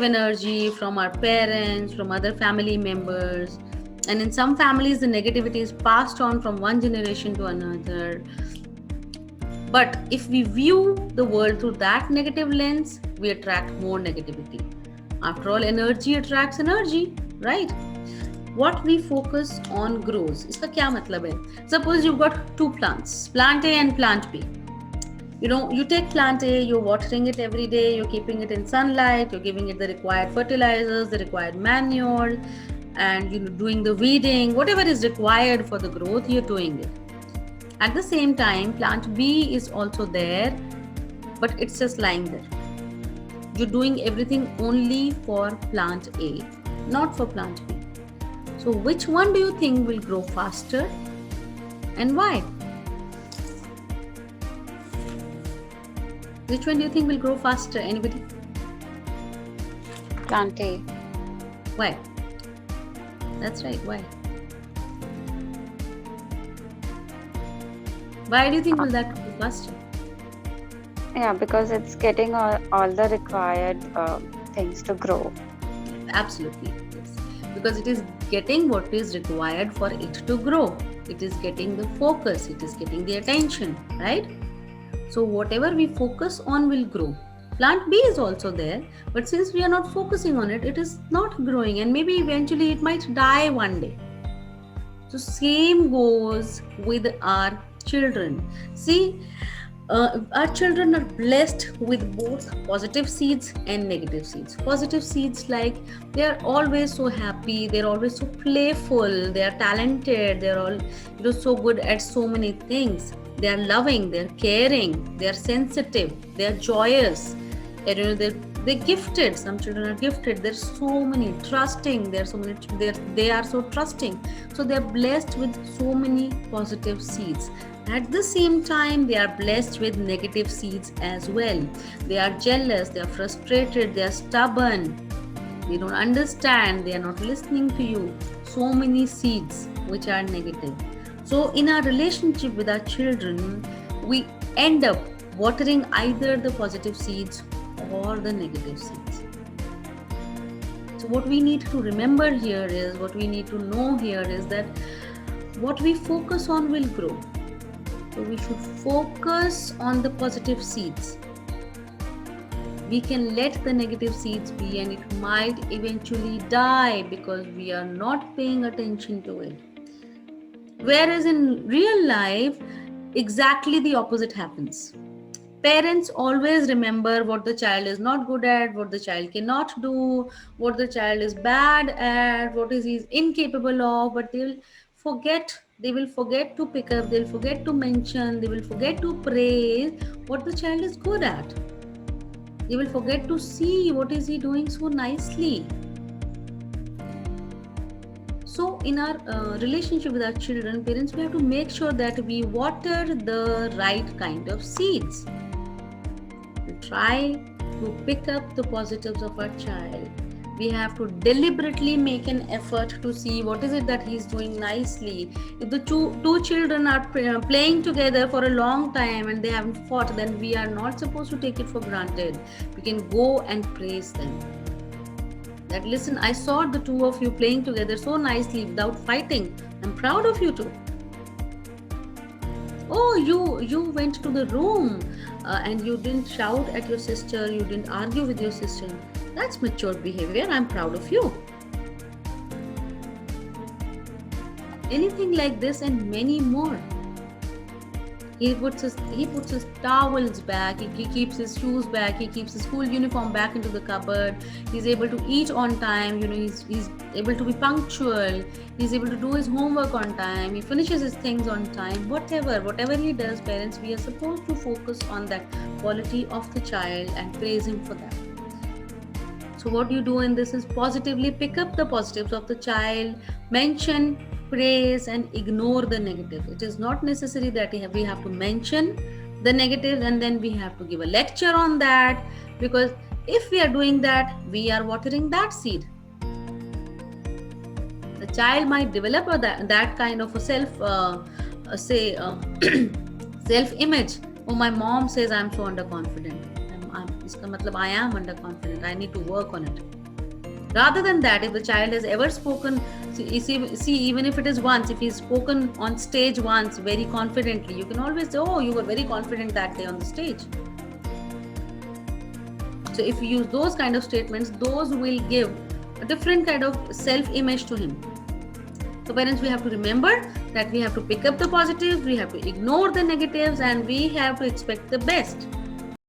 energy from our parents, from other family members. And in some families, the negativity is passed on from one generation to another. But if we view the world through that negative lens, we attract more negativity. After all, energy attracts energy, right? What we focus on grows. इसका क्या मतलब है? Suppose you've got two plants, plant A and plant B. You take plant A, you're watering it every day, you're keeping it in sunlight, you're giving it the required fertilizers, the required manure, and doing the weeding, whatever is required for the growth, you're doing it. At the same time, plant B is also there, but it's just lying there. You're doing everything only for plant A, not for plant B. So which one do you think will grow faster and why? Which one do you think will grow faster? Anybody? Plant A. Why? That's right. Why? Why do you think will that grow faster? Yeah, because it's getting all the required things to grow. Absolutely. Yes. Because it is getting what is required for it to grow. It is getting the focus. It is getting the attention, right? So whatever we focus on will grow. Plant B is also there, but since we are not focusing on it, it is not growing, and maybe eventually it might die one day. So same goes with our children. See, our children are blessed with both positive seeds and negative seeds. Positive seeds, like they are always so happy, they're always so playful, they are talented, they're all so good at so many things. They are loving, they're caring, they are sensitive, they are joyous, and they're gifted. Some children are gifted. There's so many trusting. They are so trusting. So they're blessed with so many positive seeds. At the same time, they are blessed with negative seeds as well. They are jealous, they are frustrated, they are stubborn, they don't understand, they are not listening to you. So many seeds which are negative. So in our relationship with our children, we end up watering either the positive seeds or the negative seeds. So what we need to remember here is, what we need to know here is that what we focus on will grow. So we should focus on the positive seeds. We can let the negative seeds be, and it might eventually die because we are not paying attention to it. Whereas in real life, exactly the opposite happens. Parents always remember what the child is not good at, what the child cannot do, what the child is bad at, what is he incapable of, but they will forget to pick up, they'll forget to mention, they will forget to praise what the child is good at. They will forget to see what is he doing so nicely. So in our relationship with our children, parents, we have to make sure that we water the right kind of seeds. We try to pick up the positives of our child. We have to deliberately make an effort to see what is it that he's doing nicely. If the two children are playing together for a long time and they haven't fought, then we are not supposed to take it for granted. We can go and praise them. That, listen, I saw the two of you playing together so nicely without fighting. I'm proud of you too. Oh, you went to the room and you didn't shout at your sister, you didn't argue with your sister. That's mature behavior. I'm proud of you. Anything like this and many more. He puts his towels back, he keeps his shoes back, he keeps his school uniform back into the cupboard. He's able to eat on time, he's able to be punctual, he's able to do his homework on time, he finishes his things on time. Whatever he does, parents, we are supposed to focus on that quality of the child and praise him for that. So what you do in this is positively pick up the positives of the child, mention, praise, and ignore the negative. It is not necessary that we have to mention the negative and then we have to give a lecture on that, because if we are doing that, we are watering that seed. The child might develop that kind of a self-image. Oh, my mom says I'm so underconfident. iska matlab I am underconfident, I need to work on it. Rather than that, if the child has ever spoken, see, even if it is once, if he's spoken on stage once very confidently, you can always say, oh, you were very confident that day on the stage. So if you use those kind of statements, those will give a different kind of self-image to him. So parents, we have to remember that we have to pick up the positives, we have to ignore the negatives, and we have to expect the best.